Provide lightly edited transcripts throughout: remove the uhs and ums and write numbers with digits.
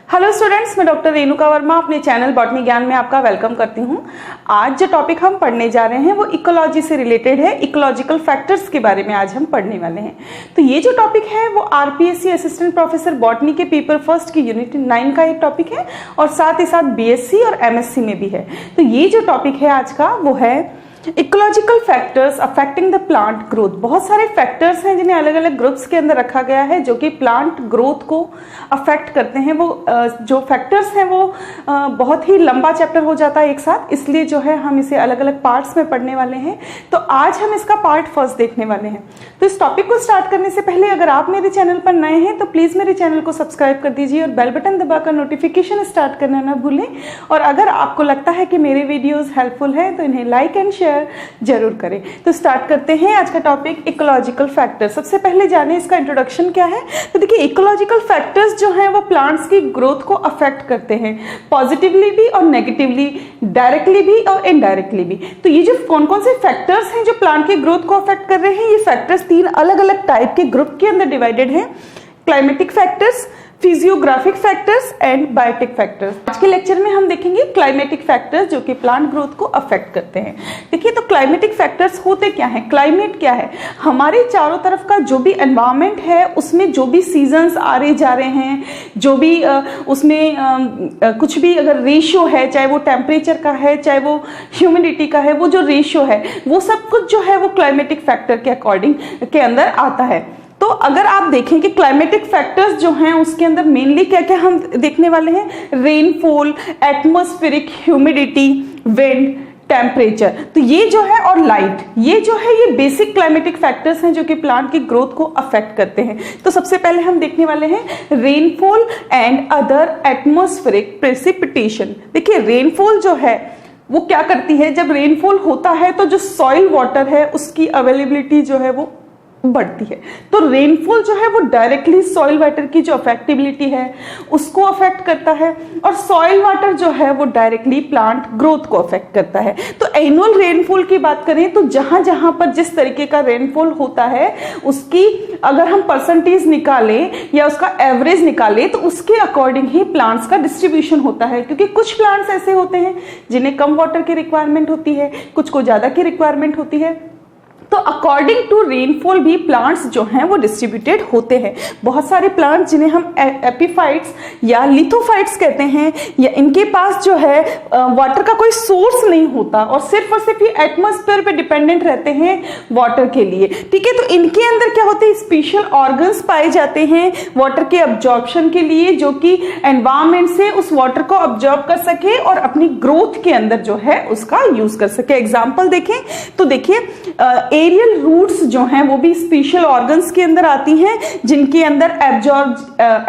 Hello students, मैं doctor Renuka Verma अपने channel botany ज्ञान में आपका वेलकम करती हूं। आज जो टॉपिक हम पढ़ने जा रहे हैं वो इकोलॉजी से रिलेटेड है। इकोलॉजिकल फैक्टर्स के बारे में आज हम पढ़ने वाले हैं। तो ये जो टॉपिक है वो आरपीएससी असिस्टेंट प्रोफेसर बॉटनी के पेपर फर्स्ट की यूनिट 9 का एक टॉपिक है और साथ ही साथ बीएससी और एमएससी में भी है। तो ये जो टॉपिक है आज का वो है ecological factors affecting the plant growth. बहुत सारे फैक्टर्स हैं जिन्हें अलग अलग ग्रुप्स के अंदर रखा गया है जो कि प्लांट ग्रोथ को अफेक्ट करते हैं। वो जो फैक्टर्स हैं वो बहुत ही लंबा चैप्टर हो जाता है एक साथ, इसलिए जो है हम इसे अलग अलग पार्ट्स में पढ़ने वाले हैं। तो आज हम इसका पार्ट फर्स्ट देखने वाले हैं। तो इस टॉपिक को स्टार्ट करने से पहले अगर आप मेरे चैनल पर नए हैं तो प्लीज मेरे चैनल को सब्सक्राइब कर दीजिए और बेल बटन दबाकर नोटिफिकेशन स्टार्ट करना ना भूलें। और अगर आपको लगता है कि मेरे वीडियोज हेल्पफुल है तो इन्हें लाइक एंड शेयर जरूर करें। तो स्टार्ट करते हैं आज का टॉपिक इकोलॉजिकल फैक्टर। सबसे पहले जाने इसका इंट्रोडक्शन क्या है। तो देखिए, इकोलॉजिकल फैक्टर्स जो हैं वो प्लांट्स की ग्रोथ को अफेक्ट करते हैं, पॉजिटिवली भी और नेगेटिवली, डायरेक्टली भी और इनडायरेक्टली भी। तो ये जो कौन कौन से फैक्टर्स हैं जो प्लांट की ग्रोथ को अफेक्ट कर रहे हैं, ये फैक्टर्स 3 अलग अलग टाइप के ग्रुप के अंदर डिवाइडेड हैं। Climatic factors, physiographic factors and biotic factors. आज के लेक्चर में हम देखेंगे क्लाइमेटिक फैक्टर्स जो कि प्लांट ग्रोथ को अफेक्ट करते हैं। देखिए, तो क्लाइमेटिक फैक्टर्स होते क्या हैं। क्लाइमेट क्या है? हमारे चारों तरफ का जो भी एनवायरमेंट है उसमें जो भी सीजन्स आ रहे जा रहे हैं, जो भी उसमें कुछ भी अगर रेशियो है, चाहे वो टेम्परेचर का है चाहे वो ह्यूमिडिटी का है, वो जो रेशियो है वो सब कुछ जो है वो क्लाइमेटिक फैक्टर के अकॉर्डिंग के अंदर आता है। तो अगर आप देखें कि क्लाइमेटिक फैक्टर्स जो हैं उसके अंदर मेनली क्या क्या हम देखने वाले हैं, rainfall, atmospheric humidity, wind, temperature, तो ये जो है, और लाइट, ये जो है ये बेसिक क्लाइमेटिक फैक्टर्स हैं जो कि प्लांट की ग्रोथ को अफेक्ट करते हैं। तो सबसे पहले हम देखने वाले हैं rainfall and other atmospheric precipitation. देखिए, रेनफॉल जो है वो क्या करती है, जब रेनफॉल होता है तो जो सॉइल वाटर है उसकी अवेलेबिलिटी जो है वो बढ़ती है। तो रेनफॉल जो है वो डायरेक्टली सॉइल वाटर की जो अफेक्टिबिलिटी है उसको अफेक्ट करता है, और सॉइल वाटर जो है वो डायरेक्टली प्लांट ग्रोथ को अफेक्ट करता है। तो एनुअल रेनफॉल की बात करें तो जहां जहां पर जिस तरीके का रेनफॉल होता है उसकी अगर हम परसेंटेज निकालें या उसका एवरेज निकालें तो उसके अकॉर्डिंग ही प्लांट्स का डिस्ट्रीब्यूशन होता है। क्योंकि कुछ प्लांट्स ऐसे होते हैं जिन्हें कम वाटर की रिक्वायरमेंट होती है, कुछ को ज्यादा की रिक्वायरमेंट होती है। तो अकॉर्डिंग टू रेनफॉल भी प्लांट्स जो हैं वो डिस्ट्रीब्यूटेड होते हैं। बहुत सारे प्लांट्स जिन्हें हम एपिफाइट्स या लिथोफाइट्स कहते हैं, या इनके पास जो है वाटर का कोई सोर्स नहीं होता और सिर्फ ये एटमॉस्फेयर पे डिपेंडेंट रहते हैं वाटर के लिए। ठीक है, तो इनके अंदर क्या होते हैं, स्पेशल ऑर्गन्स पाए जाते हैं वाटर के अब्जॉर्प्शन के लिए, जो कि एनवायरमेंट से उस वाटर को अब्जॉर्ब कर सके और अपनी ग्रोथ के अंदर जो है उसका यूज कर सके। एग्जाम्पल देखें तो देखिए, एरियल रूट्स जो हैं वो भी स्पेशल ऑर्गन्स के अंदर आती हैं जिनके अंदर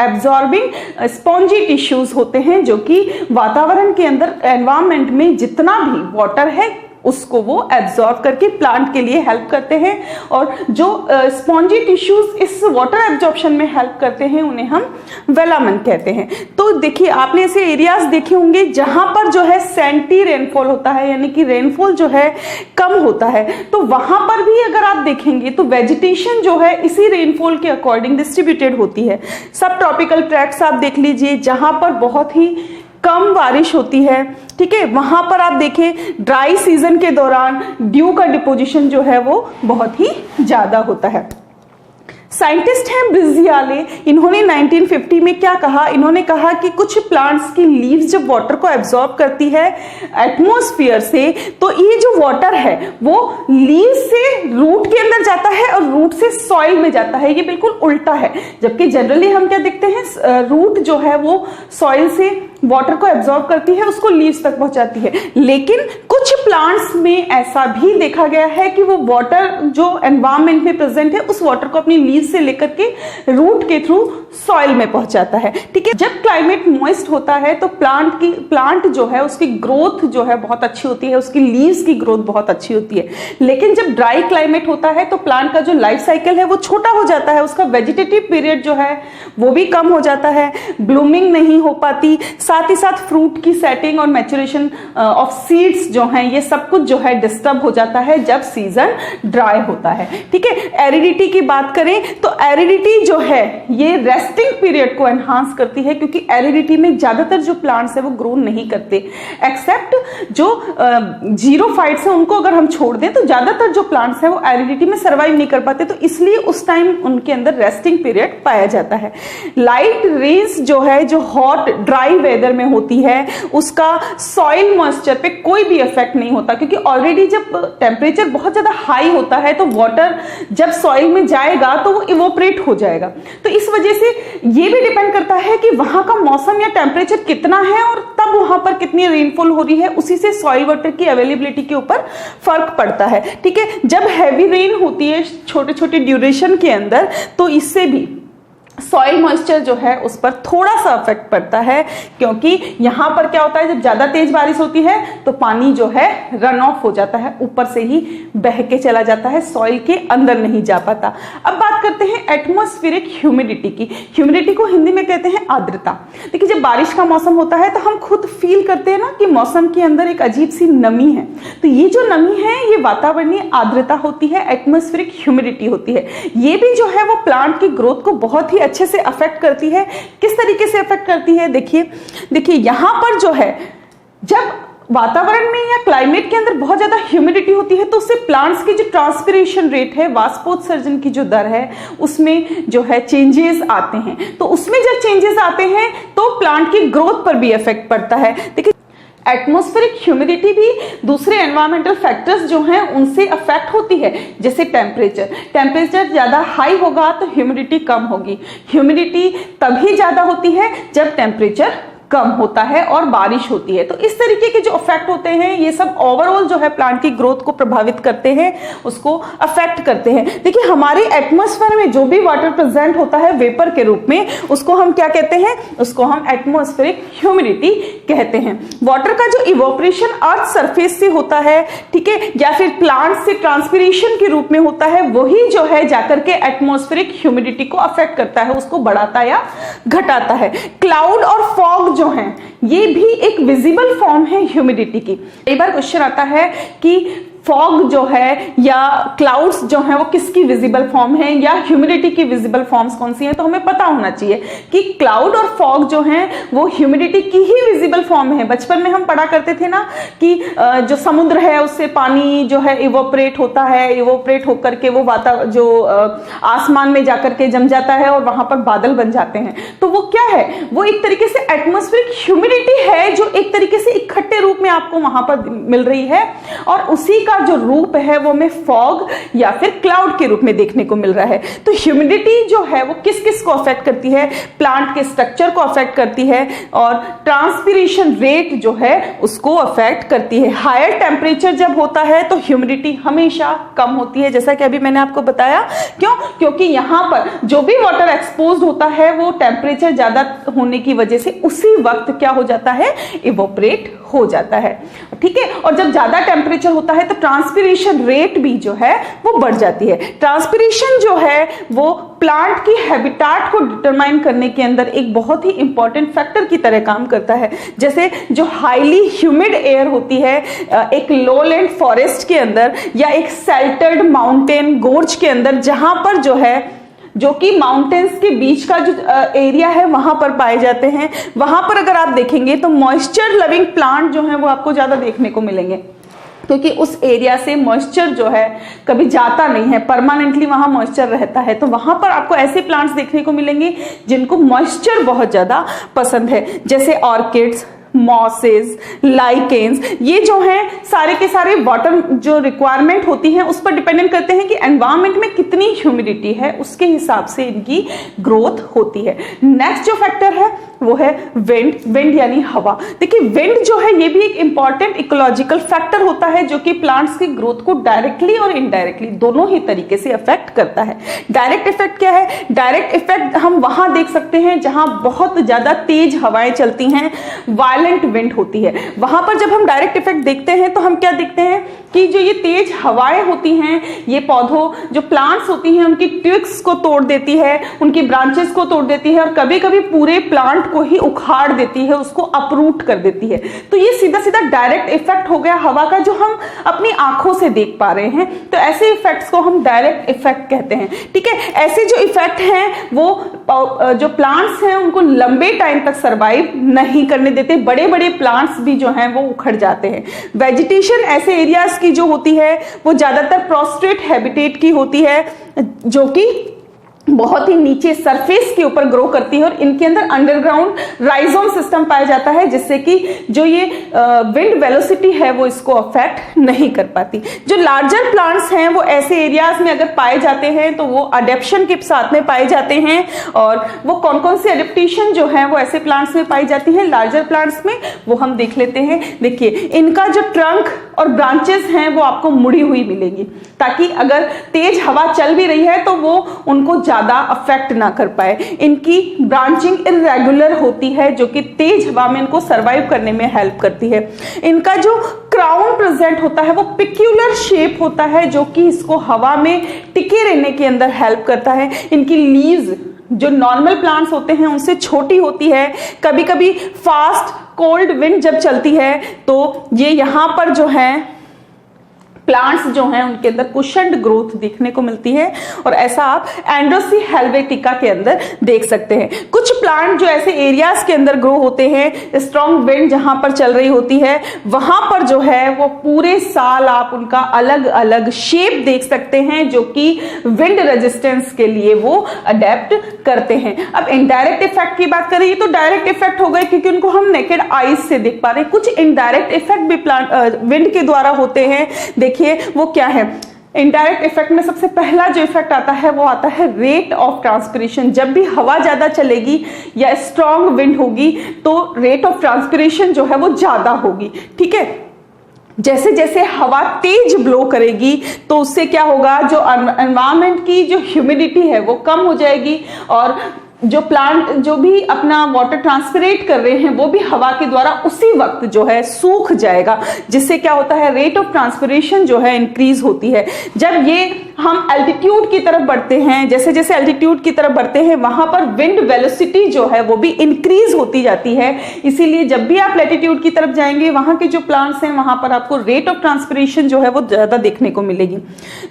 एब्जॉर्बिंग स्पॉन्जी टिश्यूज होते हैं, जो कि वातावरण के अंदर एनवायरमेंट में जितना भी वाटर है उसको वो एब्जॉर्ब करके प्लांट के लिए हेल्प करते हैं। और जो स्पॉन्जी टिश्यूज इस वाटर एब्जॉर्प्शन में हेल्प करते हैं उन्हें हम वेलामन कहते हैं। तो देखिए, आपने ऐसे एरियाज देखे होंगे जहां पर जो है सेंटी रेनफॉल होता है, यानी कि रेनफॉल जो है कम होता है। तो वहां पर भी अगर आप देखेंगे तो वेजिटेशन जो है इसी रेनफॉल के अकॉर्डिंग डिस्ट्रीब्यूटेड होती है। सब ट्रॉपिकल ट्रैक्ट्स आप देख लीजिए जहां पर बहुत ही कम बारिश होती है, ठीक है, वहां पर आप देखें ड्राई सीजन के दौरान ड्यू का डिपोजिशन जो है वो बहुत ही ज्यादा होता है। साइंटिस्ट हैं ब्रिजियाले, इन्होंने 1950 में क्या कहा, इन्होंने कहा कि कुछ प्लांट्स की लीव्स जब वाटर को एब्जॉर्ब करती है एटमॉस्फेयर से, तो ये जो वाटर है वो लीव से रूट के अंदर जाता है और रूट से सॉइल में जाता है। ये बिल्कुल उल्टा है। जबकि जनरली हम क्या देखते हैं, रूट जो है वो सॉइल से वाटर को एब्जॉर्ब करती है, उसको लीव्स तक पहुंचाती है। लेकिन कुछ प्लांट्स में ऐसा भी देखा गया है कि वो वाटर जो एनवायरमेंट में प्रेजेंट है उस वाटर को अपनी लीव से लेकर के रूट के थ्रू सॉइल में पहुंचाता है। ठीक है, जब क्लाइमेट मॉइस्ट होता है तो प्लांट जो है उसकी ग्रोथ जो है बहुत अच्छी होती है, उसकी लीव्स की ग्रोथ बहुत अच्छी होती है। लेकिन जब ड्राई क्लाइमेट होता है तो प्लांट का जो लाइफ साइकिल है वो छोटा हो जाता है, उसका वेजिटेटिव पीरियड जो है वो भी कम हो जाता है, ब्लूमिंग नहीं हो पाती, साथ ही साथ फ्रूट की सेटिंग और मैच्योरेशन ऑफ सीड्स जो हैं ये सब कुछ जो है डिस्टर्ब हो जाता है जब सीजन ड्राई होता है। ठीक है, एरिडिटी की बात करें तो एरिडिटी जो है ये रेस्टिंग पीरियड को एनहांस करती है, क्योंकि एरिडिटी में ज्यादातर जो प्लांट्स है वो ग्रो नहीं करते, एक्सेप्ट जो जीरोफाइट्स है उनको अगर हम छोड़ दें तो ज्यादातर जो प्लांट्स है वो एरिडिटी में सर्वाइव नहीं कर पाते, तो इसलिए उस टाइम उनके अंदर रेस्टिंग पीरियड पाया जाता है। लाइट रेन्स जो है जो हॉट ड्राई वेदर में होती है उसका सॉइल मॉइस्चर पे कोई भी इफेक्ट नहीं होता, क्योंकि ऑलरेडी जब टेम्परेचर बहुत ज्यादा हाई होता है तो वाटर जब सॉइल में जाएगा तो वो इवोपरेट हो जाएगा। तो इस वजह से ये भी डिपेंड करता है कि वहां का मौसम या टेम्परेचर कितना है और तब वहां पर कितनी रेनफॉल हो रही है, उसी से सॉइल वाटर की अवेलेबिलिटी के ऊपर फर्क पड़ता है। ठीक है, जब हैवी रेन होती है छोटे छोटे ड्यूरेशन के अंदर तो इससे भी सॉइल मॉइस्चर जो है उस पर थोड़ा सा इफेक्ट पड़ता है, क्योंकि यहां पर क्या होता है जब ज्यादा तेज बारिश होती है तो पानी जो है रन ऑफ हो जाता है, ऊपर से ही बह के चला जाता है, सॉइल के अंदर नहीं जा पाता। अब बात करते हैं एटमॉस्फेरिक ह्यूमिडिटी की। ह्यूमिडिटी को हिंदी में कहते हैं आर्द्रता। देखिए, जब बारिश का मौसम होता है तो हम खुद फील करते हैं ना कि मौसम के अंदर एक अजीब सी नमी है, तो ये जो नमी है ये वातावरणीय आर्द्रता होती है, एटमॉस्फेरिक ह्यूमिडिटी होती है। ये भी जो है वो प्लांट की ग्रोथ को बहुत ही अच्छे से अफेक्ट करती है। किस तरीके से अफेक्ट करती है, देखिए यहां पर जो है जब वातावरण में या क्लाइमेट के अंदर बहुत ज्यादा ह्यूमिडिटी होती है तो उससे प्लांट्स की जो ट्रांसपिरेशन रेट है, वाष्पोत्सर्जन की जो दर है, उसमें जो है चेंजेस आते हैं। तो उसमें जब चेंजेस आते हैं तो प्लांट की ग्रोथ पर भी इफेक्ट पड़ता है। देखिए, एटमॉस्फेरिक ह्यूमिडिटी भी दूसरे एनवायरमेंटल फैक्टर्स जो हैं उनसे अफेक्ट होती है, जैसे टेम्परेचर ज्यादा हाई होगा तो ह्यूमिडिटी कम होगी। ह्यूमिडिटी तभी ज्यादा होती है जब टेम्परेचर कम होता है और बारिश होती है। तो इस तरीके के जो इफेक्ट होते हैं ये सब ओवरऑल जो है प्लांट की ग्रोथ को प्रभावित करते हैं, उसको अफेक्ट करते हैं। देखिए, हमारे एटमॉस्फेयर में जो भी वाटर प्रेजेंट होता है वेपर के रूप में, उसको हम क्या कहते हैं, उसको हम एटमॉस्फेरिक ह्यूमिडिटी कहते हैं। वाटर का जो इवोपरेशन अर्थ सरफेस से होता है, ठीक है, या फिर प्लांट से ट्रांसपिरेशन के रूप में होता है, वही जो है जाकर के एटमॉस्फेरिक ह्यूमिडिटी को अफेक्ट करता है, उसको बढ़ाता या घटाता है। क्लाउड और फॉग जो हैं ये भी एक विजिबल फॉर्म है ह्यूमिडिटी की। कई बार क्वेश्चन आता है कि फॉग जो है या क्लाउड्स जो है वो किसकी विजिबल फॉर्म है या ह्यूमिडिटी की विजिबल फॉर्म्स कौन सी हैं, तो हमें पता होना चाहिए कि क्लाउड और फॉग जो हैं वो ह्यूमिडिटी की ही विजिबल फॉर्म है। बचपन में हम पढ़ा करते थे ना कि जो समुद्र है उससे पानी जो है इवोपरेट होता है, इवोपरेट होकर के वो आसमान में जाकर के जम जाता है और वहां पर बादल बन जाते हैं। तो वो क्या है, वो एक तरीके से एटमॉस्फेरिक ह्यूमिडिटी है जो एक तरीके से इकट्ठे रूप में आपको वहां पर मिल रही है, और उसी का जो रूप है वो हमें फॉग या फिर क्लाउड के रूप में देखने को मिल रहा है। तो ह्यूमिडिटी जो है वो किस किस को अफेक्ट करती है, प्लांट के स्ट्रक्चर को अफेक्ट करती है और ट्रांसपिरेशन रेट जो है उसको अफेक्ट करती है। हायर टेम्परेचर जब होता है तो ह्यूमिडिटी हमेशा कम होती है, जैसा कि अभी मैंने आपको बताया। क्यों? क्योंकि यहां पर जो भी वाटर एक्सपोज्ड होता है वो टेम्परेचर ज्यादा होने की वजह से उसी वक्त क्या हो जाता है, इवोपरेट हो जाता है। ठीक है, और जब ज्यादा टेम्परेचर होता है तो ट्रांसपिरेशन रेट भी जो है वो बढ़ जाती है। ट्रांसपिरेशन जो है वो प्लांट की हैबिटेट को डिटरमाइन करने के अंदर एक बहुत ही इंपॉर्टेंट फैक्टर की तरह काम करता है। जैसे जो हाईली ह्यूमिड एयर होती है एक लोलैंड फॉरेस्ट के अंदर या एक शेल्टर्ड माउंटेन गोर्ज के अंदर, जहां पर जो है जो कि माउंटेन्स के बीच का जो एरिया है वहां पर पाए जाते हैं, वहां पर अगर आप देखेंगे तो मॉइस्चर लविंग प्लांट जो है वो आपको ज्यादा देखने को मिलेंगे, क्योंकि उस एरिया से मॉइस्चर जो है कभी जाता नहीं है, परमानेंटली वहां मॉइस्चर रहता है। तो वहां पर आपको ऐसे प्लांट्स देखने को मिलेंगे जिनको मॉइस्चर बहुत ज्यादा पसंद है, जैसे ऑर्किड्स, मॉसेस, लाइकेन्स। ये जो हैं सारे के सारे वाटर जो रिक्वायरमेंट होती है उस पर डिपेंडेंट करते हैं कि एनवायरमेंट में कितनी ह्यूमिडिटी है, उसके हिसाब से इनकी ग्रोथ होती है। नेक्स्ट जो फैक्टर है वो है विंड यानी हवा। देखिए, विंड जो है ये भी एक इंपॉर्टेंट इकोलॉजिकल फैक्टर होता है जो कि प्लांट्स की ग्रोथ को डायरेक्टली और इनडायरेक्टली दोनों ही तरीके से अफेक्ट करता है। डायरेक्ट इफेक्ट क्या है? डायरेक्ट इफेक्ट हम वहां देख सकते हैं जहां बहुत ज्यादा तेज हवाएं चलती हैं, वायलेंट विंड होती है। वहां पर जब हम डायरेक्ट इफेक्ट देखते हैं तो हम क्या देखते हैं कि जो ये तेज हवाएं होती हैं ये पौधों जो प्लांट्स होती हैं उनकी ट्विग्स को तोड़ देती है, उनकी ब्रांचेस को तोड़ देती है और कभी कभी पूरे प्लांट को ही उखाड़ देती है, उसको अपरूट कर देती है। तो ये सीधा सीधा डायरेक्ट इफेक्ट हो गया हवा का जो हम अपनी आंखों से देख पा रहे हैं। तो ऐसे इफेक्ट्स को हम डायरेक्ट इफेक्ट कहते हैं। ठीक है, ऐसे जो इफेक्ट हैं वो जो प्लांट्स हैं उनको लंबे टाइम तक सर्वाइव नहीं करने देते, बड़े बड़े प्लांट्स भी जो हैं वो उखड़ जाते हैं। वेजिटेशन ऐसे एरियाज की जो होती है वो ज्यादातर प्रोस्ट्रेट हैबिटेट की होती है जो कि बहुत ही नीचे सरफेस के ऊपर ग्रो करती है और इनके अंदर अंडरग्राउंड राइजोम सिस्टम पाया जाता है जिससे कि जो ये विंड वेलोसिटी है वो इसको अफेक्ट नहीं कर पाती। जो लार्जर प्लांट्स हैं वो ऐसे एरियाज में अगर पाए जाते हैं तो वो अडेप्शन के साथ में पाए जाते हैं। और वो कौन कौन सी अडेप्टेशन जो है वो ऐसे प्लांट्स में पाई जाती है लार्जर प्लांट्स में, वो हम देख लेते हैं। देखिए, इनका जो ट्रंक और ब्रांचेस हैं वो आपको मुड़ी हुई मिलेगी ताकि अगर तेज हवा चल भी रही है तो वो उनको ज्यादा अफेक्ट ना कर पाए। इनकी ब्रांचिंग इरेगुलर होती है जो कि तेज हवा में इनको सर्वाइव करने में हेल्प करती है। इनका जो क्राउन प्रेजेंट होता है वो पिक्यूलर शेप होता है जो कि इसको हवा में टिके रहने के अंदर हेल्प करता है। इनकी लीव्स जो नॉर्मल प्लांट्स होते हैं उनसे छोटी होती है। कभी कभी फास्ट कोल्ड विंड जब चलती है तो ये यहाँ पर जो है प्लांट्स जो हैं उनके अंदर कुशन्ड ग्रोथ देखने को मिलती है और ऐसा आप एंड्रोसी हेल्वेटिका के अंदर देख सकते हैं। कुछ प्लांट जो ऐसे एरियाज के अंदर ग्रो होते हैं, स्ट्रॉन्ग विंड जहां पर चल रही होती है वहां पर जो है वो पूरे साल आप उनका अलग अलग शेप देख सकते हैं जो कि विंड रेजिस्टेंस के लिए वो अडेप्ट करते हैं। अब इनडायरेक्ट इफेक्ट की बात करें, ये तो डायरेक्ट इफेक्ट हो गए क्योंकि उनको हम नेकेड आईज से देख पा रहे हैं। कुछ इनडायरेक्ट इफेक्ट भी प्लांट विंड के द्वारा होते हैं। देखिए वो क्या है, इनडायरेक्ट इफेक्ट में सबसे पहला जो इफेक्ट आता है वो आता है रेट ऑफ ट्रांसपिरेशन। जब भी हवा ज्यादा चलेगी या स्ट्रॉन्ग विंड होगी तो रेट ऑफ ट्रांसपिरेशन जो है वो ज्यादा होगी। ठीक है, जैसे जैसे हवा तेज ब्लो करेगी तो उससे क्या होगा, जो एनवायरमेंट की जो ह्यूमिडिटी है वो कम हो जाएगी और जो प्लांट जो भी अपना वाटर ट्रांसपिरेट कर रहे हैं वो भी हवा के द्वारा उसी वक्त जो है सूख जाएगा, जिससे क्या होता है रेट ऑफ ट्रांसपिरेशन जो है इंक्रीज होती है। जब ये हम एल्टीट्यूड की तरफ बढ़ते हैं, जैसे जैसे एल्टीट्यूड की तरफ बढ़ते हैं वहां पर विंड वेलोसिटी जो है वो भी इंक्रीज होती जाती है। इसीलिए जब भी आप लैटिट्यूड की तरफ जाएंगे वहां के जो प्लांट्स हैं वहां पर आपको रेट ऑफ ट्रांसपिरेशन जो है वो ज्यादा देखने को मिलेगी।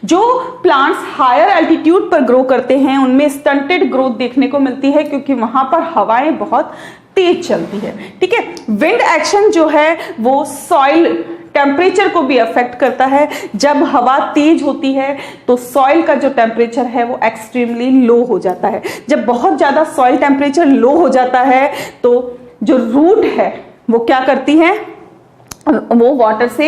जो प्लांट्स हायर एल्टीट्यूड पर ग्रो करते हैं उनमें स्टंटेड ग्रोथ देखने को मिलती है क्योंकि वहां पर हवाएं बहुत तेज चलती है। ठीक है, विंड एक्शन जो है वो सॉइल टेम्परेचर को भी अफेक्ट करता है। जब हवा तेज होती है तो सॉइल का जो टेम्परेचर है वो एक्सट्रीमली लो हो जाता है। जब बहुत ज्यादा सॉइल टेम्परेचर लो हो जाता है तो जो रूट है वो क्या करती है, वो वाटर से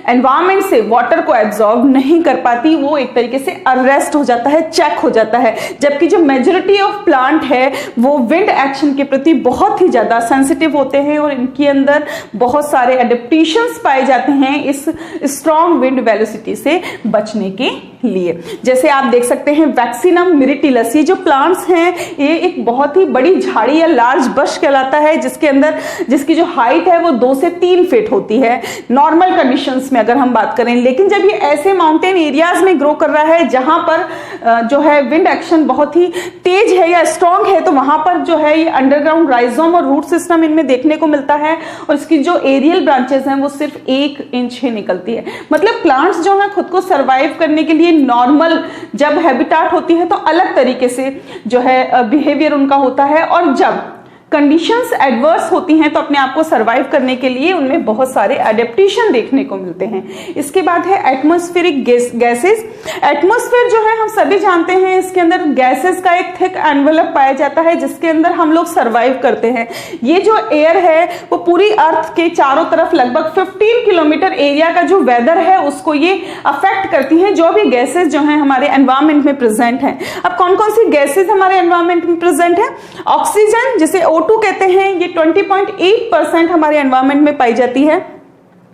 एनवायरमेंट से वाटर को एब्जॉर्ब नहीं कर पाती, वो एक तरीके से अरेस्ट हो जाता है, चेक हो जाता है। जबकि जो मेजॉरिटी ऑफ प्लांट है वो विंड एक्शन के प्रति बहुत ही ज्यादा सेंसिटिव होते हैं और इनके अंदर बहुत सारे एडेप्टेशंस पाए जाते हैं इस स्ट्रॉन्ग विंड वेलोसिटी से बचने के लिए। जैसे आप देख सकते हैं वैक्सीनम मिरिटिलस, ये जो प्लांट्स हैं ये एक बहुत ही बड़ी झाड़ी या लार्ज बश कहलाता है जिसकी जो हाइट है वो 2 से 3 फीट होती है नॉर्मल कंडीशंस में अगर हम बात करें। लेकिन जब ये ऐसे माउंटेन एरियाज में ग्रो कर रहा है जहां पर जो है विंड एक्शन बहुत ही तेज है या स्ट्रॉन्ग है तो वहां पर जो है ये अंडरग्राउंड राइजोम और रूट सिस्टम इनमें देखने को मिलता है और इसकी जो एरियल ब्रांचेस हैं वो सिर्फ 1 इंच ही निकलती है। मतलब प्लांट्स जो है खुद को सर्वाइव करने के लिए नॉर्मल जब हैबिटाट होती है तो अलग तरीके से जो है बिहेवियर उनका होता है और जब कंडीशंस एडवर्स होती हैं तो अपने आप को सर्वाइव करने के लिए उनमें बहुत सारे एडेप्टेशन देखने को मिलते हैं। इसके बाद है एटमॉस्फेरिक गैसेस। एटमॉस्फेयर जो है हम सभी जानते हैं इसके अंदर गैसेस का एक थिक एनवेलप पाया जाता है जिसके अंदर हम लोग सर्वाइव करते हैं। ये जो एयर है वो पूरी अर्थ के चारों तरफ लगभग 15 किलोमीटर एरिया का जो वेदर है उसको ये अफेक्ट करती है, जो भी गैसेस जो है हमारे एनवायरमेंट में प्रेजेंट है। अब कौन कौन सी गैसेस हमारे एनवायरमेंट में प्रेजेंट है? ऑक्सीजन जिसे O2 कहते हैं ये 20.8% हमारे एनवायरमेंट में पाई जाती है।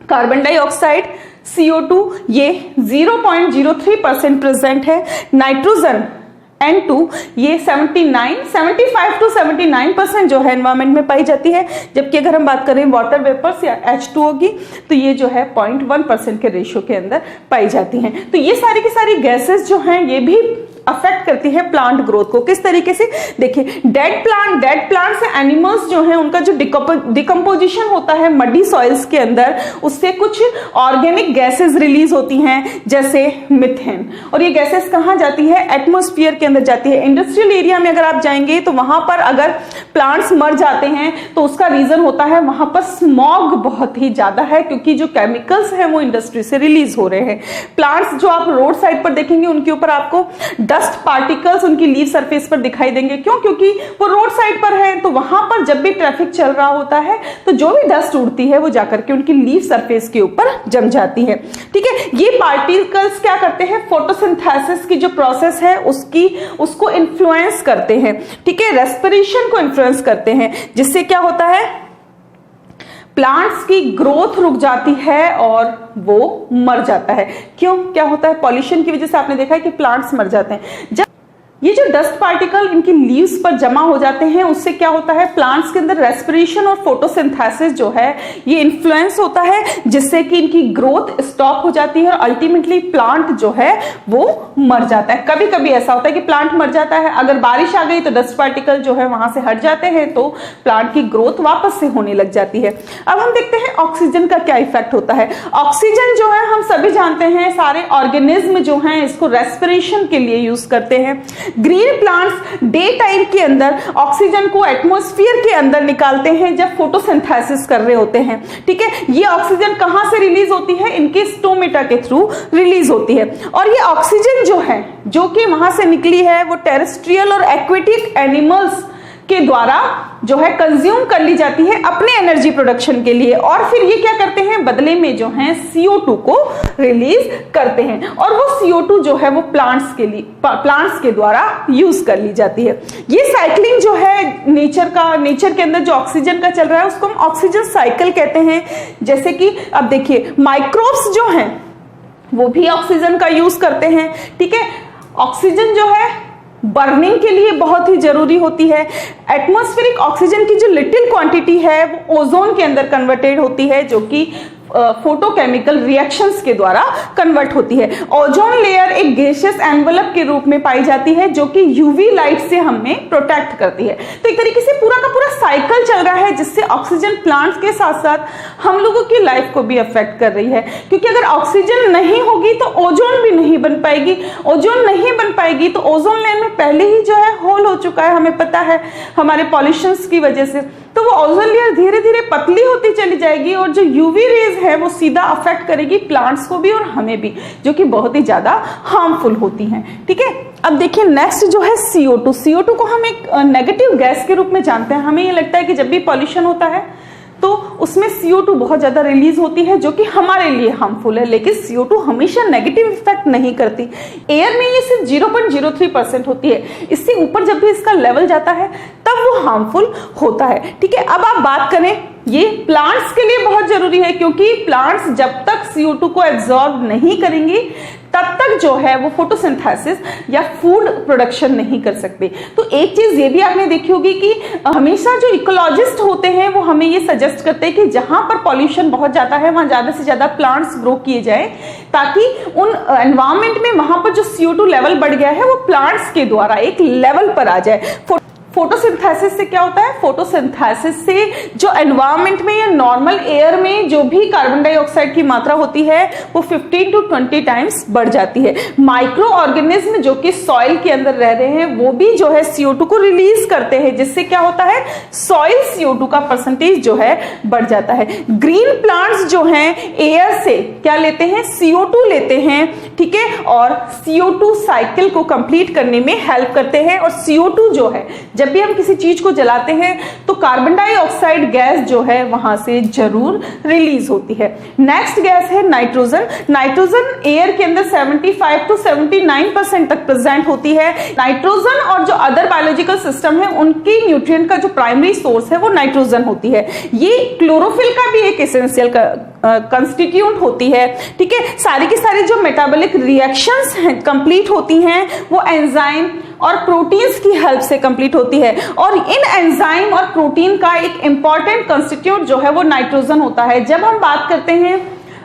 कार्बन डाइऑक्साइड CO2 ये 0.03% प्रेजेंट है। नाइट्रोजन N2 ये 75 to 79% जो है एनवायरमेंट में पाई जाती है, जबकि अगर हम बात करें वाटर वेपर्स या H2O की तो ये जो है 0.1% के रेशियो के अंदर पाई जाती हैं। तो ये सारी की सारी गैसेस जो हैं ये भी अफेक्ट करती है प्लांट ग्रोथ को। किस तरीके से, देखिए डेड प्लांट से एनिमल्स जो है उनका जो डिकम्पोजिशन होता है मडी सॉइल्स के अंदर, उससे कुछ ऑर्गेनिक गैसेस रिलीज होती हैं जैसे मीथेन, और ये गैसेस कहाँ जाती है, एटमॉस्फेयर के अंदर जाती है। इंडस्ट्रियल एरिया में अगर आप जाएंगे तो वहां पर अगर प्लांट्स मर जाते हैं तो उसका रीजन होता है वहां पर स्मॉग बहुत ही ज्यादा है, क्योंकि जो केमिकल्स हैं वो इंडस्ट्री से रिलीज हो रहे हैं। प्लांट्स जो आप रोड साइड पर देखेंगे उनके ऊपर आपको डस्ट पार्टिकल्स उनकी लीफ सरफेस पर दिखाई देंगे। क्यों? क्योंकि वो रोड साइड पर है, तो वहां पर जब भी ट्रैफिक चल रहा होता है तो जो भी डस्ट उड़ती है वो जाकर के उनकी लीफ सरफेस के ऊपर जम जाती है। ठीक है, ये पार्टिकल्स क्या करते हैं, फोटोसिंथेसिस की जो प्रोसेस है उसको इन्फ्लुएंस करते हैं। ठीक है, रेस्पिरेशन को इन्फ्लुएंस करते हैं, जिससे क्या होता है, प्लांट्स की ग्रोथ रुक जाती है और वो मर जाता है। क्यों? क्या होता है, पॉल्यूशन की वजह से आपने देखा है कि प्लांट्स मर जाते हैं। जब ये जो डस्ट पार्टिकल इनकी लीव्स पर जमा हो जाते हैं उससे क्या होता है, प्लांट्स के अंदर रेस्पिरेशन और फोटोसिंथेसिस जो है ये इन्फ्लुएंस होता है, जिससे कि इनकी ग्रोथ स्टॉप हो जाती है और अल्टीमेटली प्लांट जो है वो मर जाता है। कभी कभी ऐसा होता है कि प्लांट मर जाता है, अगर बारिश आ गई तो डस्ट पार्टिकल जो है वहां से हट जाते हैं तो प्लांट की ग्रोथ वापस से होने लग जाती है। अब हम देखते हैं ऑक्सीजन का क्या इफेक्ट होता है। ऑक्सीजन जो है हम सभी जानते हैं, सारे ऑर्गेनिज्म जो हैं इसको रेस्पिरेशन के लिए यूज करते हैं। ग्रीन प्लांट्स डे टाइम के अंदर ऑक्सीजन को एटमॉस्फेयर के अंदर निकालते हैं जब फोटोसिंथेसिस कर रहे होते हैं। ठीक है, ये ऑक्सीजन कहां से रिलीज होती है, इनके स्टोमेटा के थ्रू रिलीज होती है। और ये ऑक्सीजन जो है जो कि वहां से निकली है वो टेरेस्ट्रियल और एक्वेटिक एनिमल्स के द्वारा जो है कंज्यूम कर ली जाती है अपने एनर्जी प्रोडक्शन के लिए, और फिर ये क्या करते हैं, बदले में जो है CO2 को रिलीज करते हैं, और वो CO2 जो है वो प्लांट्स के द्वारा यूज कर ली जाती है। ये साइक्लिंग जो है नेचर के अंदर जो ऑक्सीजन का चल रहा है उसको हम ऑक्सीजन साइकिल कहते हैं। जैसे कि अब देखिए माइक्रोब्स जो हैं वो भी ऑक्सीजन का यूज करते हैं। ठीक है, ऑक्सीजन जो है बर्निंग के लिए बहुत ही जरूरी होती है। एटमॉस्फेरिक ऑक्सीजन की जो लिटिल क्वांटिटी है वो ओजोन के अंदर कन्वर्टेड होती है, जो कि फोटोकेमिकल रिएक्शंस के द्वारा कन्वर्ट होती है। ओजोन लेयर एक गैसियस एनवेलप के रूप में पाई जाती है जो कि यूवी लाइट से हमें प्रोटेक्ट करती है। तो एक तरीके से पूरा का पूरा साइकिल चल रहा है जिससे ऑक्सीजन प्लांट्स के साथ साथ हम लोगों की लाइफ को भी अफेक्ट कर रही है, क्योंकि अगर ऑक्सीजन नहीं होगी तो ओजोन भी नहीं बन पाएगी। ओजोन नहीं बन पाएगी तो ओजोन लेयर में पहले ही जो है होल हो चुका है, हमें पता है हमारे पॉल्यूशंस की वजह से, तो वो ओजोन लेयर धीरे धीरे पतली होती चली जाएगी और जो यूवी रेज है वो सीधा अफेक्ट करेगी प्लांट्स को भी और हमें भी, जो कि बहुत ही ज्यादा हार्मफुल होती हैं। ठीक है, अब देखिए नेक्स्ट जो है CO2 को हम एक नेगेटिव गैस के रूप में जानते हैं। हमें ये लगता है कि जब भी पॉल्यूशन होता है तो उसमें CO2 बहुत ज्यादा रिलीज होती है जो कि हमारे लिए हार्मफुल है, लेकिन CO2 हमेशा नेगेटिव इफेक्ट नहीं करती। एयर में ये सिर्फ 0.03% होती है, इससे ऊपर जब भी इसका लेवल जाता है तब वो हार्मफुल होता है। ठीक है, अब आप बात करें, ये प्लांट्स के लिए बहुत जरूरी है, क्योंकि प्लांट्स जब तक CO2 को एब्जॉर्ब नहीं करेंगे तब तक जो है वो फोटोसिंथेसिस या फूड प्रोडक्शन नहीं कर सकते। तो एक चीज ये भी आपने देखी होगी कि हमेशा जो इकोलॉजिस्ट होते हैं वो हमें ये सजेस्ट करते हैं कि जहां पर पॉल्यूशन बहुत ज्यादा है वहां ज्यादा से ज्यादा प्लांट्स ग्रो किए जाए, ताकि उन एनवायरमेंट में वहां पर जो CO2 लेवल बढ़ गया है वो प्लांट्स के द्वारा एक लेवल पर आ जाए। फोटोसिंथेसिस से क्या होता है, फोटोसिंथेसिस से जो एनवायरनमेंट में या नॉर्मल एयर में जो भी कार्बन डाइऑक्साइड की मात्रा होती है वो 15 to 20 टाइम्स बढ़ जाती है। माइक्रो ऑर्गेनिज्म जो कि सॉइल के अंदर रह रहे हैं वो भी जो है CO2 को रिलीज करते हैं, जिससे क्या होता है, सॉइल CO2 का परसेंटेज जो है बढ़ जाता है। ग्रीन प्लांट्स जो हैं एयर से क्या लेते हैं, CO2 लेते हैं। ठीक है, और CO2 साइकिल को कंप्लीट करने में हेल्प करते हैं। और CO2 जो है जब भी हम किसी चीज को जलाते हैं तो कार्बन डाइऑक्साइड गैस जो है वहां से जरूर रिलीज होती है। नेक्स्ट गैस है नाइट्रोजन। नाइट्रोजन एयर के अंदर 75 to 79% तक प्रेजेंट होती है। नाइट्रोजन और जो अदर बायोलॉजिकल सिस्टम है उनकी न्यूट्रिएंट का जो प्राइमरी सोर्स है वो नाइट्रोजन होती है। ये क्लोरोफिल का भी एक एसेंशियल कंस्टिट्यूएंट होती है। ठीक है, सारी की सारी जो मेटाबॉलिक रिएक्शंस हैं कंप्लीट होती हैं वो एंजाइम और प्रोटीन्स की हेल्प से कंप्लीट होती है। और इन एंजाइम और प्रोटीन का एक इंपॉर्टेंट कंस्टिट्यूट जो है वो नाइट्रोजन होता है। जब हम बात करते हैं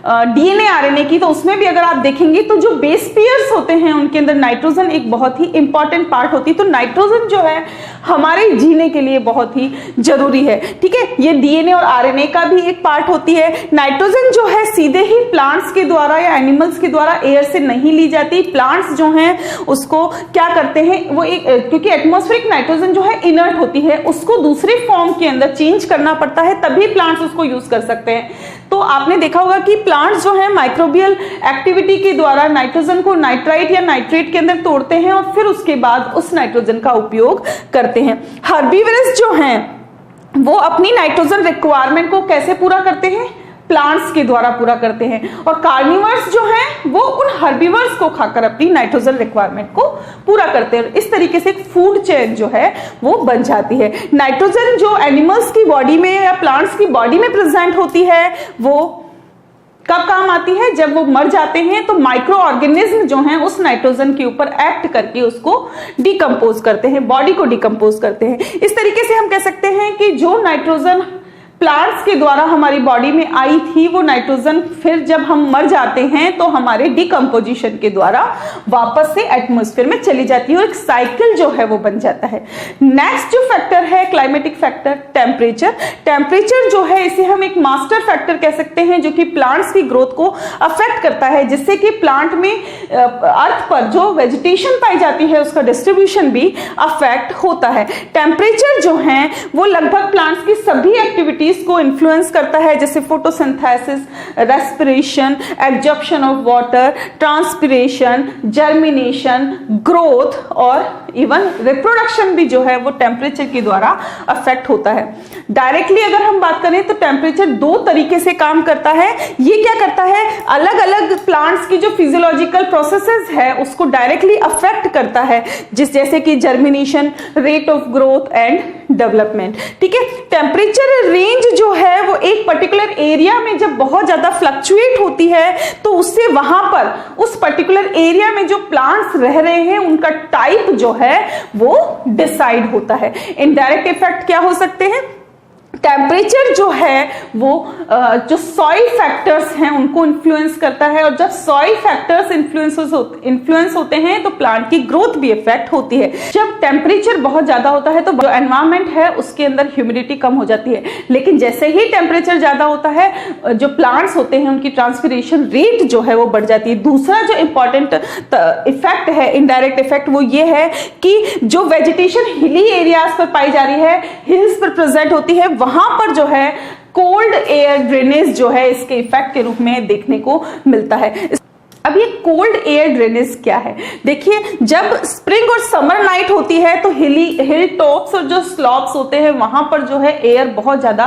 डीएनए आरएनए की, तो उसमें भी अगर आप देखेंगे तो जो बेस पेयर्स होते हैं उनके अंदर नाइट्रोजन एक बहुत ही इंपॉर्टेंट पार्ट होती है। तो नाइट्रोजन जो है हमारे जीने के लिए बहुत ही जरूरी है, ठीक है। ये डीएनए और आरएनए का भी एक पार्ट होती है। नाइट्रोजन जो है सीधे ही प्लांट्स के द्वारा या एनिमल्स के द्वारा एयर से नहीं ली जाती। प्लांट्स जो हैं उसको क्या करते हैं, वो एक क्योंकि एटमॉस्फेरिक नाइट्रोजन जो है इनर्ट होती है, उसको दूसरे फॉर्म के अंदर चेंज करना पड़ता है, तभी प्लांट्स उसको यूज कर सकते हैं। तो आपने देखा होगा कि प्लांट्स जो है माइक्रोबियल एक्टिविटी के द्वारा नाइट्रोजन को नाइट्राइट या नाइट्रेट के अंदर तोड़ते हैं और फिर उसके बाद उस नाइट्रोजन का उपयोग करते हैं। हर्बीवरस जो हैं वो अपनी नाइट्रोजन रिक्वायरमेंट को कैसे पूरा करते हैं, प्लांट्स के द्वारा पूरा करते हैं। और कार्निवर्स जो हैं वो उन हर्बीवर्स को खाकर अपनी नाइट्रोजन रिक्वायरमेंट को पूरा करते हैं। इस तरीके से एक फूड चेन जो है वो बन जाती है। नाइट्रोजन जो एनिमल्स की बॉडी में या प्लांट्स की बॉडी में प्रेजेंट होती है वो कब काम आती है, जब वो मर जाते हैं तो माइक्रो ऑर्गेनिज्म जो हैं उस नाइट्रोजन के ऊपर एक्ट करके उसको डिकम्पोज करते हैं, बॉडी को डिकम्पोज करते हैं। इस तरीके से हम कह सकते हैं कि जो नाइट्रोजन प्लांट्स के द्वारा हमारी बॉडी में आई थी वो नाइट्रोजन फिर जब हम मर जाते हैं तो हमारे डिकम्पोजिशन के द्वारा वापस से एटमॉस्फेयर में चली जाती है और एक साइकिल जो है वो बन जाता है। नेक्स्ट जो फैक्टर है क्लाइमेटिक फैक्टर, टेम्परेचर। टेम्परेचर जो है इसे हम एक मास्टर फैक्टर कह सकते हैं जो कि प्लांट्स की ग्रोथ को अफेक्ट करता है, जिससे कि प्लांट में अर्थ पर जो वेजिटेशन पाई जाती है उसका डिस्ट्रीब्यूशन भी अफेक्ट होता है। टेम्परेचर जो है वो लगभग प्लांट्स की सभी एक्टिविटी को इन्फ्लुएंस करता है, जैसे photosynthesis, respiration, absorption of water, transpiration, germination, growth और इवन रिप्रोडक्शन भी जो है वो टेम्परेचर के द्वारा अफेक्ट होता है। डायरेक्टली अगर हम बात करें तो टेम्परेचर दो तरीके से काम करता है। ये क्या करता है, अलग अलग प्लांट्स की जो फिजियोलॉजिकल प्रोसेसेस है उसको डायरेक्टली अफेक्ट करता है, जैसे कि germination, rate of growth and development, ठीक है। टेम्परेचर रेंज जो है वो एक पर्टिकुलर एरिया में जब बहुत ज्यादा फ्लक्चुएट होती है तो उससे वहां पर उस पर्टिकुलर एरिया में जो प्लांट्स रह रहे हैं उनका टाइप जो है वो डिसाइड होता है। इनडायरेक्ट इफेक्ट क्या हो सकते हैं, टेम्परेचर जो है वो जो सॉइल फैक्टर्स हैं उनको इन्फ्लुएंस करता है, और जब सॉइल फैक्टर्स इन्फ्लुएंस होते हैं तो प्लांट की ग्रोथ भी इफेक्ट होती है। जब टेम्परेचर बहुत ज्यादा होता है तो जो एनवायरमेंट है उसके अंदर ह्यूमिडिटी कम हो जाती है, लेकिन जैसे ही टेम्परेचर ज्यादा होता है जो प्लांट्स होते हैं उनकी ट्रांसपिरेशन रेट जो है वो बढ़ जाती है। दूसरा जो इंपॉर्टेंट इफेक्ट है, इनडायरेक्ट इफेक्ट, वो ये है कि जो वेजिटेशन हिली एरियाज पर पाई जा रही है, हिल्स पर प्रेजेंट होती है, वहां पर जो है कोल्ड एयर ड्रेनेज जो है इसके इफेक्ट के रूप में देखने को मिलता है। अब ये कोल्ड एयर ड्रेनेज क्या है, देखिए जब स्प्रिंग और समर नाइट होती है तो हिल टॉप्स और जो स्लॉप्स होते हैं वहां पर जो है एयर बहुत ज्यादा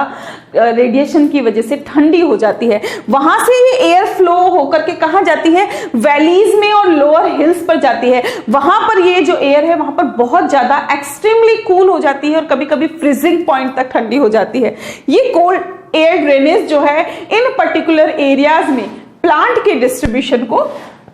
रेडिएशन की वजह से ठंडी हो जाती है। वहां से ये एयर फ्लो होकर के कहां जाती है, वैलीज में और लोअर हिल्स पर जाती है। वहां पर ये जो एयर है वहां पर बहुत ज्यादा एक्सट्रीमली कूल हो जाती है और कभी कभी फ्रीजिंग पॉइंट तक ठंडी हो जाती है। ये कोल्ड एयर ड्रेनेज जो है इन पर्टिकुलर एरियाज में प्लांट के डिस्ट्रीब्यूशन को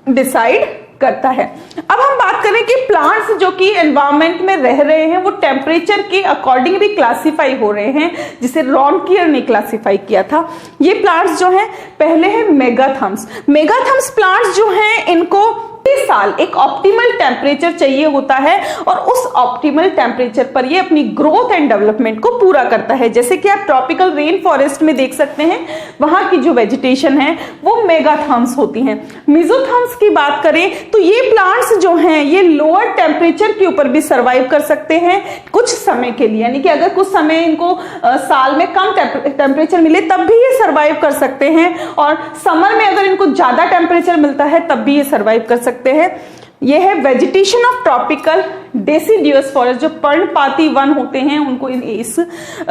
डिसाइड करता है। अब हम बात करें कि प्लांट्स जो कि एनवायरनमेंट में रह रहे हैं वो टेम्परेचर के अकॉर्डिंग भी क्लासिफाई हो रहे हैं, जिसे रॉनकियर ने क्लासिफाई किया था। ये प्लांट्स जो हैं, पहले है मेगाथम्स। मेगाथम्स प्लांट्स जो हैं इनको साल एक ऑप्टिमल टेम्परेचर चाहिए होता है और उस ऑप्टिमल टेम्परेचर पर ये अपनी ग्रोथ एंड डेवलपमेंट को पूरा करता है। जैसे कि आप ट्रॉपिकल रेन फॉरेस्ट में देख सकते हैं, वहां की जो वेजिटेशन है वो मेगाथम्स होती हैं। मेसोथम्स की बात करें तो ये प्लांट्स जो हैं ये लोअर टेम्परेचर के ऊपर भी सर्वाइव कर सकते हैं कुछ समय के लिए, यानी कि अगर कुछ समय इनको साल में कम टेम्परेचर मिले तब भी ये सर्वाइव कर सकते हैं, और समर में अगर इनको ज्यादा टेम्परेचर मिलता है तब भी ये सर्वाइव कर सकते हैं। ये है vegetation of tropical deciduous forest, जो पर्णपाती वन होते हैं उनको इस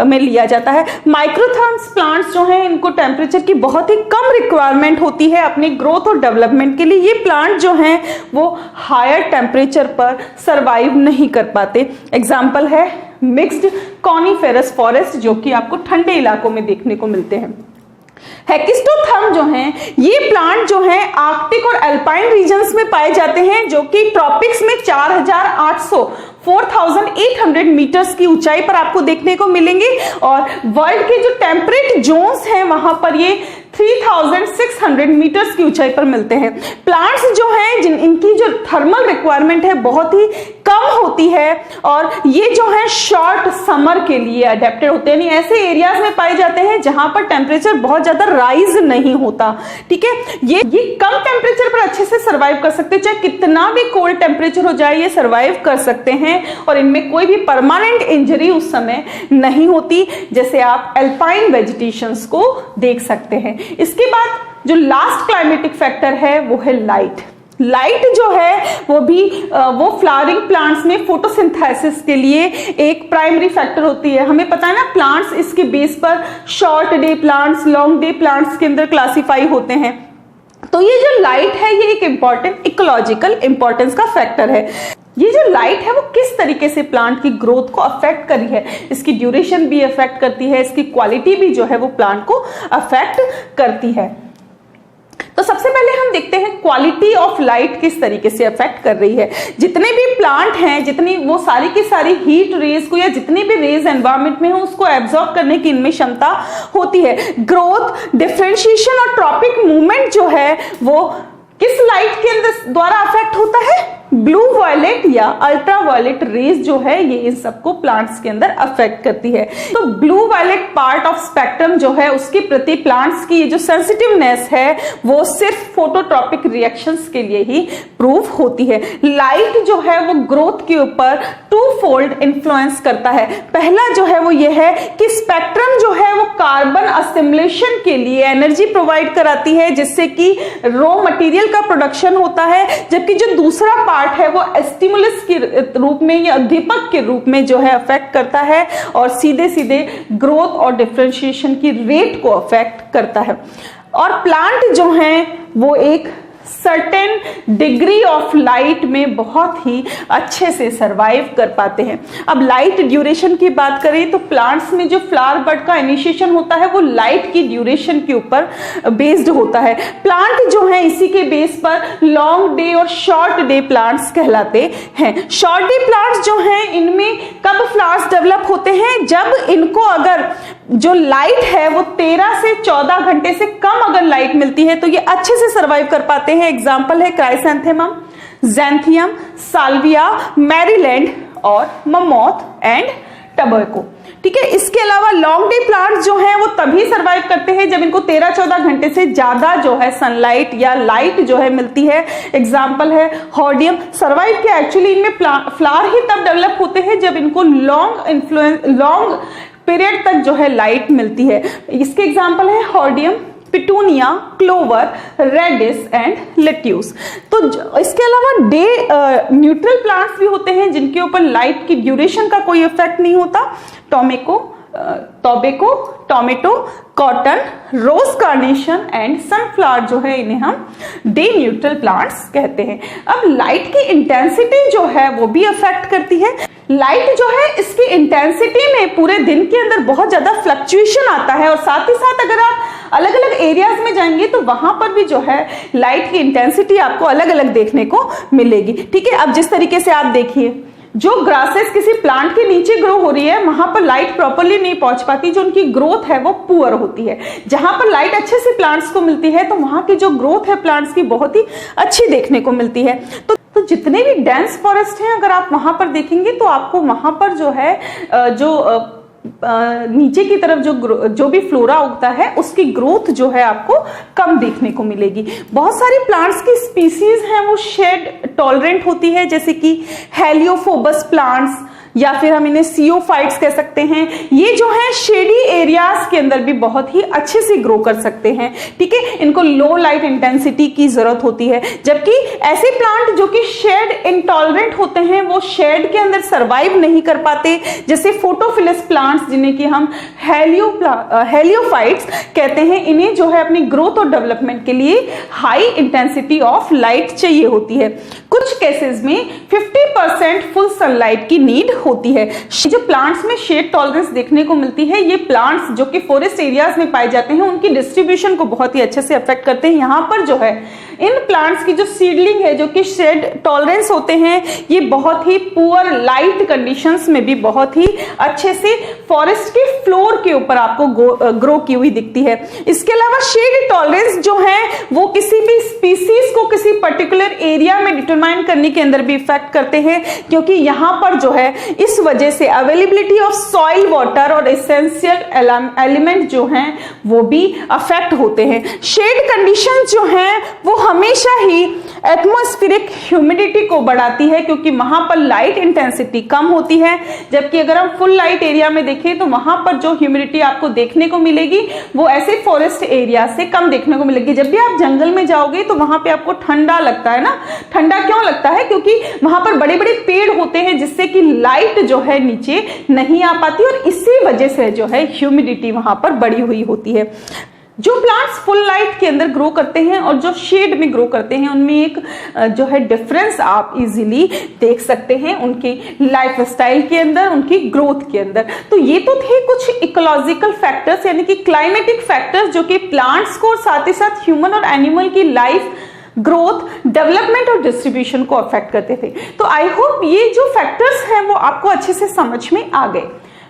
में लिया जाता है। माइक्रोथर्म्स प्लांट्स जो हैं इनको टेम्परेचर की बहुत ही कम रिक्वायरमेंट होती है अपनी ग्रोथ और डेवलपमेंट के लिए। ये प्लांट जो हैं वो हायर टेम्परेचर पर सर्वाइव नहीं कर पाते। एग्जाम्पल है मिक्स्ड कॉनिफेरस फॉरेस्ट जो कि आपको ठंडे इलाकों में देखने को मिलते हैं। हेकिस्टोथर्म जो हैं ये प्लांट जो हैं आर्कटिक और अल्पाइन रीजन्स में पाए जाते हैं, जो कि ट्रॉपिक्स में 4800 मीटर्स की ऊंचाई पर आपको देखने को मिलेंगे, और वर्ल्ड के जो टेम्परेट जोन्स हैं वहां पर ये 3600 मीटर्स की ऊंचाई पर मिलते हैं। प्लांट्स जो हैं इनकी जो थर्मल रिक्वायरमेंट है बहुत ही कम होती है, और ये जो है शॉर्ट समर के लिए अडेप्टेड होते हैं, यानी ऐसे एरियाज में पाए जाते हैं जहां पर टेम्परेचर बहुत ज्यादा राइज नहीं होता। ठीक है, ये कम टेम्परेचर पर अच्छे से सर्वाइव कर सकते हैं, चाहे कितना भी कोल्ड टेम्परेचर हो जाए ये सर्वाइव कर सकते हैं, और इनमें कोई भी परमानेंट इंजरी उस समय नहीं होती, जैसे आप अल्पाइन वेजिटेशंस को देख सकते हैं। इसके बाद जो लास्ट क्लाइमेटिक फैक्टर है वो है लाइट। लाइट जो है वो फ्लावरिंग प्लांट्स में फोटोसिंथेसिस के लिए एक प्राइमरी फैक्टर होती है। हमें पता है ना, प्लांट्स इसके बेस पर short day plants, long day plants के अंदर क्लासिफाई होते हैं। तो ये जो लाइट है ये एक इंपॉर्टेंट इकोलॉजिकल इंपॉर्टेंस का फैक्टर है। ये जो लाइट है वो किस तरीके से प्लांट की ग्रोथ को अफेक्ट करी है, इसकी ड्यूरेशन भी अफेक्ट करती है, इसकी क्वालिटी भी जो है वो प्लांट को अफेक्ट करती है। तो सबसे पहले हम देखते हैं क्वालिटी ऑफ लाइट किस तरीके से अफेक्ट कर रही है। जितने भी प्लांट हैं, जितनी वो सारी की सारी हीट रेज को या जितनी भी रेज एनवायरमेंट में हो उसको एब्जॉर्ब करने की इनमें क्षमता होती है। ग्रोथ, डिफरेंशिएशन और ट्रॉपिक मूवमेंट जो है वो किस लाइट के अंदर द्वारा अफेक्ट होता है? ब्लू वायलेट या अल्ट्रा वायलेट रेज जो है ये इन सबको प्लांट्स के अंदर अफेक्ट करती है। तो blue violet part of spectrum जो है उसके प्रति प्लांट्स की ये जो सेंसिटिवनेस है वो सिर्फ फोटोट्रॉपिक रिएक्शंस के लिए ही प्रूव होती है। लाइट जो है वो ग्रोथ के ऊपर टू फोल्ड इन्फ्लुएंस करता है। पहला जो है वो ये है कि स्पेक्ट्रम जो है वो कार्बन असिमुलेशन के लिए एनर्जी प्रोवाइड कराती है, जिससे कि रॉ मटेरियल का प्रोडक्शन होता है, जबकि जो दूसरा पार्ट है वो स्टिमुलस के रूप में या उद्दीपक के रूप में जो है अफेक्ट करता है और सीधे सीधे ग्रोथ और डिफरेंशिएशन की रेट को अफेक्ट करता है। और प्लांट जो हैं वो एक सर्टेन डिग्री ऑफ लाइट में बहुत ही अच्छे से सरवाइव कर पाते हैं। अब लाइट ड्यूरेशन की बात करें तो प्लांट्स में जो फ्लावर बड का इनिशिएशन होता है वो लाइट की ड्यूरेशन के ऊपर बेस्ड होता है। प्लांट जो है इसी के बेस पर लॉन्ग डे और शॉर्ट डे प्लांट्स कहलाते हैं। शॉर्ट डे प्लांट्स जो हैं इनमें कब फ्लावर्स डेवलप होते हैं? जब इनको अगर जो लाइट है वो 13 से 14 घंटे से कम अगर लाइट मिलती है तो ये अच्छे से सर्वाइव कर पाते हैं। एग्जाम्पल है क्राइसैंथेमम, ज़ैंथियम, साल्विया, मैरीलैंड और ममोथ एंड टबैको। ठीक है, इसके अलावा लॉन्ग डे प्लांट्स जो हैं वो तभी सर्वाइव करते हैं जब इनको 13-14 घंटे से ज्यादा जो है सनलाइट या लाइट जो है मिलती है। एग्जाम्पल है हॉर्डियम। सर्वाइव के एक्चुअली इनमें फ्लावर ही तब डेवलप होते हैं जब इनको लॉन्ग पीरियड तक जो है लाइट मिलती है। इसके एग्जाम्पल है hordeum, petunia, clover, radish and lettuce. तो इसके अलावा डे न्यूट्रल प्लांट्स भी होते हैं जिनके ऊपर लाइट की ड्यूरेशन का कोई इफेक्ट नहीं होता। Tobacco, tomato, cotton, rose carnation and sunflower जो है इन्हें हम डे न्यूट्रल प्लांट्स कहते हैं। अब लाइट की इंटेंसिटी जो है वो भी अफेक्ट करती है। लाइट जो है इसकी इंटेंसिटी में पूरे दिन के अंदर बहुत ज्यादा फ्लक्चुएशन आता है, और साथ ही साथ अगर आप अलग अलग एरियाज में जाएंगे तो वहां पर भी जो है लाइट की इंटेंसिटी आपको अलग अलग देखने को मिलेगी। ठीक है, अब जिस तरीके से आप देखिए जो ग्रासेस किसी प्लांट के नीचे ग्रो हो रही है वहां पर लाइट प्रॉपर्ली नहीं पहुंच पाती, जो उनकी ग्रोथ है वो पुअर होती है। जहां पर लाइट अच्छे से प्लांट्स को मिलती है तो वहां की जो ग्रोथ है प्लांट्स की बहुत ही अच्छी देखने को मिलती है। तो जितने भी डेंस फॉरेस्ट हैं अगर आप वहां पर देखेंगे तो आपको वहां पर जो है नीचे की तरफ जो भी फ्लोरा उगता है उसकी ग्रोथ जो है आपको कम देखने को मिलेगी। बहुत सारी प्लांट्स की स्पीसीज हैं वो शेड टॉलरेंट होती है, जैसे कि हेलियोफोबस प्लांट्स या फिर हम इन्हें सियोफाइट्स कह सकते हैं। ये जो है शेडी एरियाज के अंदर भी बहुत ही अच्छे से ग्रो कर सकते हैं। ठीक है, इनको लो लाइट इंटेंसिटी की जरूरत होती है, जबकि ऐसे प्लांट जो कि शेड इंटॉलरेंट होते हैं वो शेड के अंदर सरवाइव नहीं कर पाते, जैसे फोटोफिलस प्लांट्स जिन्हें कि हम हेलियोफाइट्स कहते हैं। इन्हें जो है अपनी ग्रोथ और डेवलपमेंट के लिए हाई इंटेंसिटी ऑफ लाइट चाहिए होती है। कुछ केसेस में 50% फुल सनलाइट की नीड होती है। जो प्लांट्स में शेड टॉलरेंस देखने को मिलती है, ये प्लांट्स जो कि फॉरेस्ट एरियाज में पाए जाते हैं उनकी डिस्ट्रीब्यूशन को बहुत ही अच्छे से अफेक्ट करते हैं। यहाँ पर जो है इन प्लांट्स की जो सीडलिंग है जो कि शेड टॉलरेंस होते हैं, ये बहुत ही पुअर लाइट कंडीशंस में भी बहुत ही अच्छे से फॉरेस्ट के फ्लोर के ऊपर आपको ग्रो की हुई दिखती है। इसके अलावा शेड टॉलरेंस जो है वो किसी भी स्पीसीज को किसी पर्टिकुलर एरिया में डिटरमाइन करने के अंदर भी इफेक्ट करते हैं, क्योंकि यहां पर जो है इस वजह से अवेलेबिलिटी ऑफ सॉइल वाटर और एसेंशियल एलिमेंट जो हैं वो भी अफेक्ट होते हैं। शेड कंडीशन जो हैं वो हमेशा ही एटमॉस्फेरिक ह्यूमिडिटी को बढ़ाती है, क्योंकि वहां पर लाइट इंटेंसिटी कम होती है, जबकि अगर हम फुल लाइट एरिया में देखें तो वहां पर जो ह्यूमिडिटी आपको देखने को मिलेगी वो ऐसे फॉरेस्ट एरिया से कम देखने को मिलेगी। जब भी आप जंगल में जाओगे तो वहां पे आपको ठंडा लगता है ना। ठंडा क्यों लगता है? क्योंकि वहां पर बड़े बड़े पेड़ होते हैं जिससे कि लाइट जो है नीचे नहीं आ पाती और इसी वजह से जो है ह्यूमिडिटी वहां पर बढ़ी हुई होती है। जो प्लांट्स फुल लाइट के अंदर ग्रो करते हैं और जो शेड में ग्रो करते हैं उनमें एक जो है डिफरेंस आप इजीली देख सकते हैं उनके लाइफ स्टाइल के अंदर, उनकी ग्रोथ के अंदर। तो ये तो थे कुछ इकोलॉजिकल फैक्टर्स यानी कि क्लाइमेटिक फैक्टर्स जो कि प्लांट्स को और साथ ही साथ ह्यूमन और एनिमल की लाइफ ग्रोथ, डेवलपमेंट और डिस्ट्रीब्यूशन को अफेक्ट करते थे। तो आई होप ये जो फैक्टर्स हैं वो आपको अच्छे से समझ में आ गए।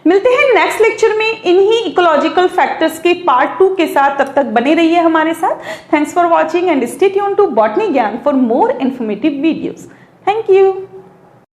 मिलते हैं नेक्स्ट लेक्चर में इन्हीं इकोलॉजिकल फैक्टर्स के पार्ट 2 के साथ। तब तक बने रहिए हमारे साथ। Thanks for watching and stay tuned to botany Gyan for more informative videos. Thank you.